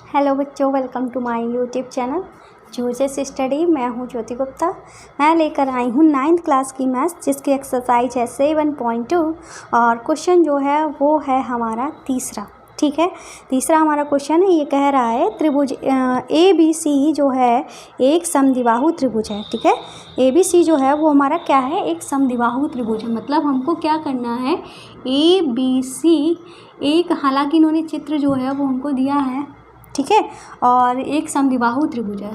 Hello बच्चों, welcome to my YouTube channel जूजेस स्टडी। मैं हूं ज्योति गुप्ता। मैं लेकर आई हूं 9th क्लास की मैथ्स, जिसकी एक्सरसाइज है 7.2 और क्वेश्चन जो है वो है हमारा तीसरा। ठीक है, तीसरा हमारा क्वेश्चन है। ये कह रहा है त्रिभुज ABC जो है एक समद्विबाहु त्रिभुज है। ठीक है, ABC जो है वो हमारा क्या है, एक समद्विबाहु त्रिभुज है। मतलब हमको क्या करना है, ABC एक, हालांकि इन्होंने चित्र जो है वो हमको दिया है, ठीक है, और एक समद्विबाहु त्रिभुज है।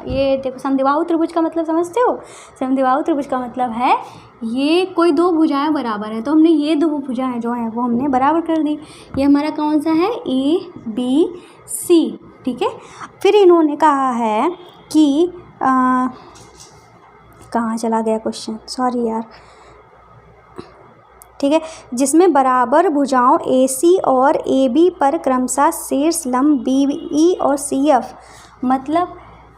ये देखो, समद्विबाहु त्रिभुज का मतलब समझते हो? समद्विबाहु त्रिभुज का मतलब है ये कोई दो भुजाएं बराबर है, तो हमने ये दो भुजाएं जो हैं वो हमने बराबर कर दी। ये हमारा कौन सा है, ABC। ठीक है, फिर इन्होंने कहा है कि कहाँ चला गया क्वेश्चन, सॉरी यार। ठीक है, जिसमें बराबर भुजाओं AC और AB पर क्रमशः शीर्ष लंब BE और CF, मतलब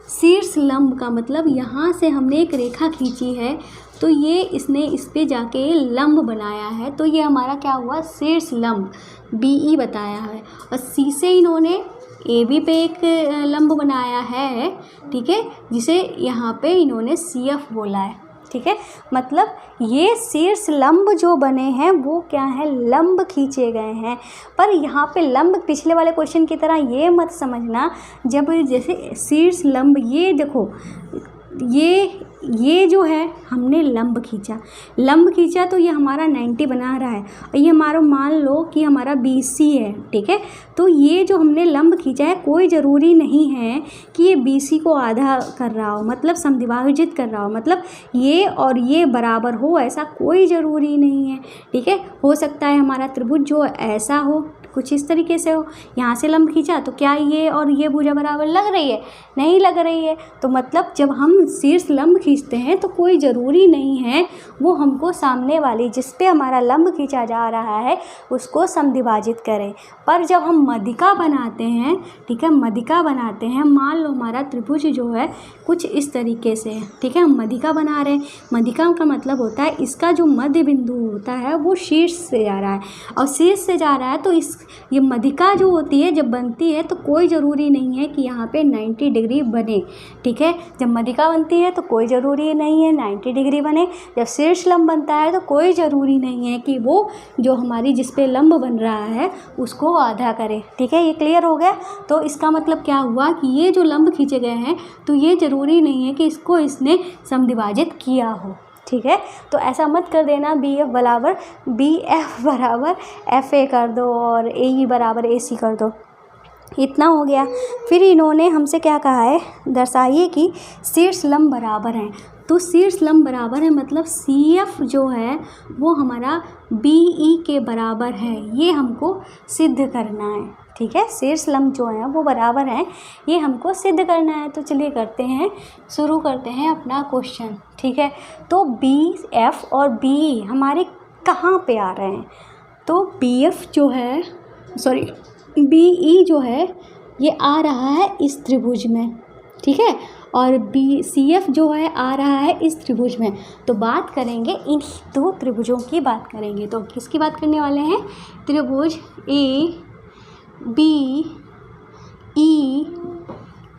शीर्ष लंब का मतलब यहाँ से हमने एक रेखा खींची है, तो ये इसने इस पे जाके लंब बनाया है, तो ये हमारा क्या हुआ, शीर्ष लंब BE बताया है। और C से इन्होंने AB पे एक लंब बनाया है, ठीक है, जिसे यहाँ पे इन्होंने CF बोला है। ठीक है, मतलब ये शीर्ष लंब जो बने हैं वो क्या है, लंब खींचे गए हैं। पर यहाँ पे लंब पिछले वाले क्वेश्चन की तरह ये मत समझना, जब जैसे शीर्ष लंब, ये देखो, ये जो है हमने लंब खींचा तो ये हमारा 90 बना रहा है, और ये हमारा मान लो कि हमारा BC है। ठीक है, तो ये जो हमने लंब खींचा है, कोई ज़रूरी नहीं है कि ये BC को आधा कर रहा हो, मतलब समद्विभाजित कर रहा हो, मतलब ये और ये बराबर हो, ऐसा कोई ज़रूरी नहीं है। ठीक है, हो सकता है हमारा त्रिभुज जो ऐसा हो, कुछ इस तरीके से हो, यहाँ से लंब खींचा तो क्या ये और ये भुजा बराबर लग रही है, नहीं लग रही है। तो मतलब जब हम शीर्ष लंब खींचते हैं तो कोई ज़रूरी नहीं है वो हमको सामने वाली जिस पे हमारा लंब खींचा जा रहा है उसको समद्विभाजित करें। पर जब हम मध्यिका बनाते हैं, ठीक है, मध्यिका बनाते हैं, मान लो हमारा त्रिभुज जो है कुछ इस तरीके से है, ठीक है, हम मध्यिका बना रहे हैं। मध्यिका का मतलब होता है इसका जो मध्य बिंदु होता है वो शीर्ष से जा रहा है, और शीर्ष से जा रहा है तो ये मध्यिका जो होती है जब बनती है तो कोई ज़रूरी नहीं है कि यहाँ पे 90 डिग्री बने। ठीक है, जब मध्यिका बनती है तो कोई ज़रूरी नहीं है 90 डिग्री बने। जब शीर्ष लंब बनता है तो कोई ज़रूरी नहीं है कि वो जो हमारी जिस पे लंब बन रहा है उसको आधा करे। ठीक है, ये क्लियर हो गया। तो इसका मतलब क्या हुआ कि ये जो लंब खींचे गए हैं तो ये ज़रूरी नहीं है कि इसको इसने समद्विभाजित किया हो। ठीक है, तो ऐसा मत कर देना BF बराबर FA कर दो और AE बराबर AC कर दो। इतना हो गया। फिर इन्होंने हमसे क्या कहा है, दर्शाइए कि शीर्ष लंब बराबर हैं। तो शीर्ष लंब बराबर है मतलब CF जो है वो हमारा BE के बराबर है, ये हमको सिद्ध करना है। ठीक है, शीर्ष लंब जो है वो बराबर हैं, ये हमको सिद्ध करना है। तो चलिए करते हैं, शुरू करते हैं अपना क्वेश्चन। ठीक है, तो BF और BE हमारे कहाँ पे आ रहे हैं, तो BF जो है, सॉरी, BE जो है ये आ रहा है इस त्रिभुज में। ठीक है, और CF जो है आ रहा है इस त्रिभुज में। तो बात करेंगे इन दो त्रिभुजों की बात करेंगे। तो किसकी बात करने वाले हैं, त्रिभुज ABE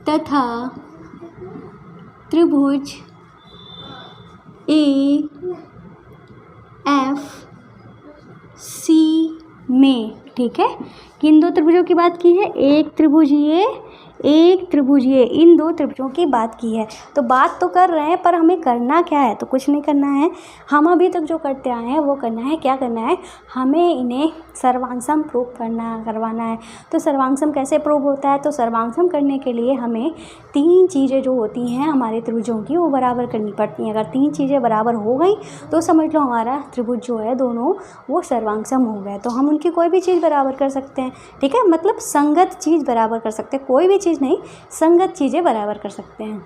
तथा त्रिभुज AFC में। ठीक है, किन दो त्रिभुजों की बात की है, एक त्रिभुज ये, एक त्रिभुज ये, इन दो त्रिभुजों की बात की है। तो बात तो कर रहे हैं पर हमें करना क्या है, तो कुछ नहीं करना है। हम अभी तक जो करते आए हैं वो करना है, क्या करना है, हमें इन्हें सर्वांशम प्रूव करवाना है। तो सर्वांशम कैसे प्रूव होता है, तो सर्वांशम करने के लिए हमें तीन चीज़ें जो होती हैं हमारे त्रिभुजों की वो बराबर करनी पड़ती हैं। अगर तीन चीज़ें बराबर हो गई तो समझ लो हमारा त्रिभुज जो है दोनों वो सर्वांशम हो गए। तो हम उनकी कोई भी चीज़ बराबर कर सकते हैं। ठीक है, मतलब संगत चीज़ बराबर कर सकते हैं, कोई भी चीज़ नहीं, संगत चीज़ें बराबर कर सकते हैं।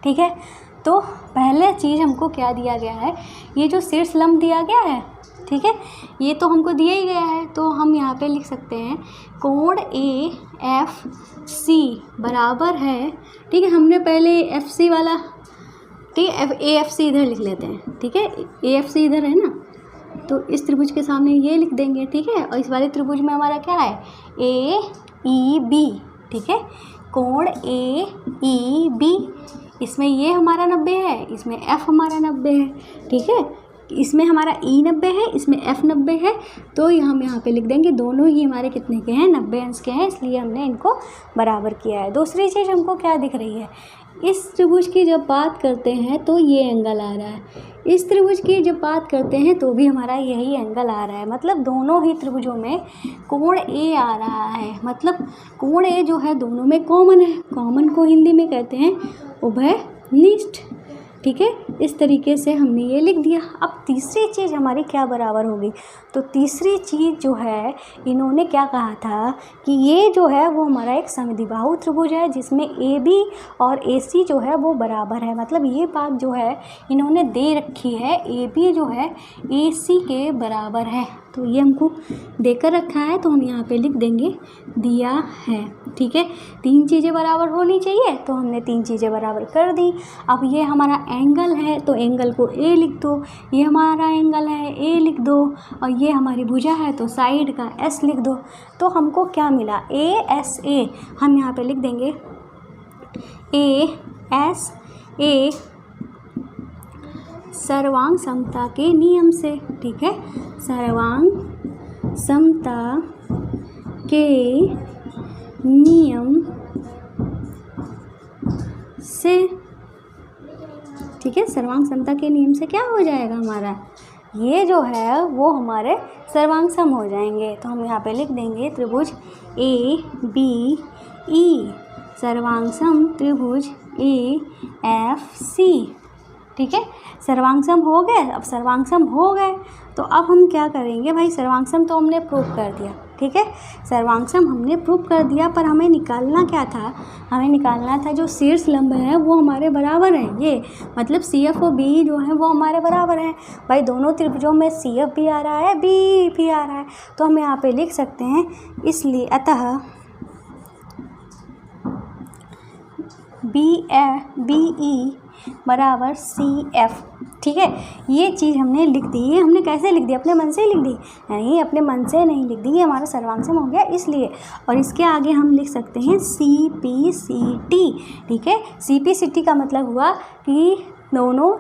ठीक है, तो पहले चीज़ हमको क्या दिया गया है, ये जो शीर्ष लंब दिया गया है, ठीक है, ये तो हमको दिया ही गया है। तो हम यहाँ पे लिख सकते हैं कोण AFC बराबर है, ठीक है, हमने पहले FC वाला, ठीक है, AFC इधर लिख लेते हैं। ठीक है, AFC इधर है ना, तो इस त्रिभुज के सामने ये लिख देंगे। ठीक है, और इस वाले त्रिभुज में हमारा क्या है, AEB। ठीक है। कोण AEB, इसमें ये हमारा 90 है, इसमें F हमारा 90 है, ठीक है। इसमें हमारा E 90 है, इसमें F 90 है, तो हम यहाँ पे लिख देंगे दोनों ही हमारे कितने के हैं, 90 अंश के हैं, इसलिए हमने इनको बराबर किया है। दूसरी चीज़ हमको क्या दिख रही है, इस त्रिभुज की जब बात करते हैं तो ये एंगल आ रहा है, इस त्रिभुज की जब बात करते हैं तो भी हमारा यही एंगल आ रहा है, मतलब दोनों ही त्रिभुजों में कोण A आ रहा है, मतलब कोण A जो है दोनों में कॉमन है, कॉमन को हिंदी में कहते हैं उभयनिष्ठ, ठीक है। इस तरीके से हमने ये लिख दिया। अब तीसरी चीज़ हमारी क्या बराबर होगी, तो तीसरी चीज़ जो है इन्होंने क्या कहा था कि ये जो है वो हमारा एक समद्विबाहु त्रिभुज है जिसमें AB और AC जो है वो बराबर है, मतलब ये बात जो है इन्होंने दे रखी है, AB जो है AC के बराबर है, तो ये हमको देकर रखा है, तो हम यहाँ पे लिख देंगे दिया है, ठीक है। 3 चीज़ें बराबर होनी चाहिए, तो हमने 3 चीज़ें बराबर कर दी। अब ये हमारा एंगल है, तो एंगल को A लिख दो, ये हमारा एंगल है A लिख दो, और ये हमारी भुजा है तो साइड का S लिख दो। तो हमको क्या मिला, ASA, हम यहाँ पे लिख देंगे ASA सर्वांग समता के नियम से, ठीक है, सर्वांग समता के नियम से, ठीक है। सर्वांग समता के नियम से क्या हो जाएगा, हमारा ये जो है वो हमारे सर्वांग सम हो जाएंगे, तो हम यहाँ पे लिख देंगे त्रिभुज ABE सर्वांग सम त्रिभुज AFC, ठीक है। सर्वांग सम हो गए। अब सर्वांग सम हो गए तो अब हम क्या करेंगे भाई, सर्वांग सम तो हमने प्रूव कर दिया, ठीक है, सर्वांग सम हमने प्रूव कर दिया, पर हमें निकालना क्या था, हमें निकालना था जो शीर्ष लंब है वो हमारे बराबर है, ये मतलब CF और BE जो है वो हमारे बराबर है। भाई दोनों त्रिभुजों में CF भी आ रहा है, BE भी आ रहा है, तो हम यहाँ पे लिख सकते हैं, इसलिए अतः BE बराबर CF, ठीक है। ये चीज़ हमने लिख दी, ये हमने कैसे लिख दी, अपने मन से ही लिख दी, नहीं अपने मन से नहीं लिख दी, ये हमारा सर्वांग सम हो गया इसलिए। और इसके आगे हम लिख सकते हैं CPCT, ठीक है। CPCT का मतलब हुआ कि दोनों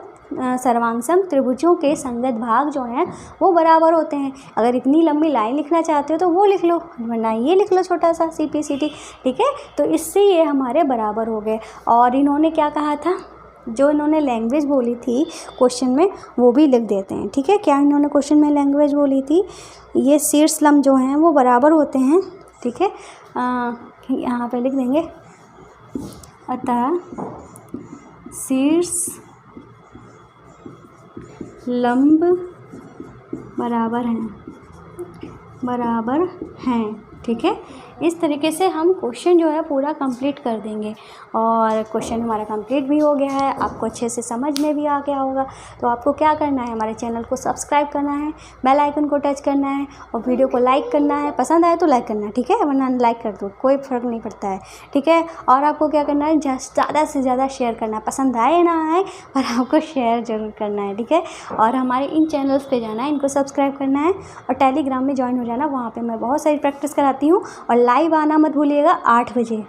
सर्वांग सम त्रिभुजों के संगत भाग जो हैं वो बराबर होते हैं। अगर इतनी लंबी लाइन लिखना चाहते हो तो वो लिख लो, वरना ये लिख लो छोटा सा CPCT, ठीक है। तो इससे ये हमारे बराबर हो गए। और इन्होंने क्या कहा था, जो इन्होंने लैंग्वेज बोली थी क्वेश्चन में वो भी लिख देते हैं, ठीक है। क्या इन्होंने क्वेश्चन में लैंग्वेज बोली थी, ये शीर्ष लंब जो हैं वो बराबर होते हैं, ठीक है। यहाँ पे लिख देंगे अतः शीर्ष लंब बराबर हैं, ठीक है। इस तरीके से हम क्वेश्चन जो है पूरा कंप्लीट कर देंगे। और क्वेश्चन हमारा कंप्लीट भी हो गया है, आपको अच्छे से समझ में भी आ गया होगा। तो आपको क्या करना है, हमारे चैनल को सब्सक्राइब करना है, बेल आइकन को टच करना है और वीडियो को लाइक करना है, पसंद आए तो लाइक करना है, ठीक है, वरना लाइक कर दो, कोई फ़र्क नहीं पड़ता है, ठीक है। और आपको क्या करना है, ज़्यादा से ज़्यादा शेयर करना है, पसंद आए ना आए पर आपको शेयर ज़रूर करना है, ठीक है। और हमारे इन चैनल्स पे जाना है, इनको सब्सक्राइब करना है और टेलीग्राम में ज्वाइन हो जाना, वहाँ पे मैं बहुत सारी प्रैक्टिस कराती हूँ। और लाइव आना मत भूलिएगा 8 बजे।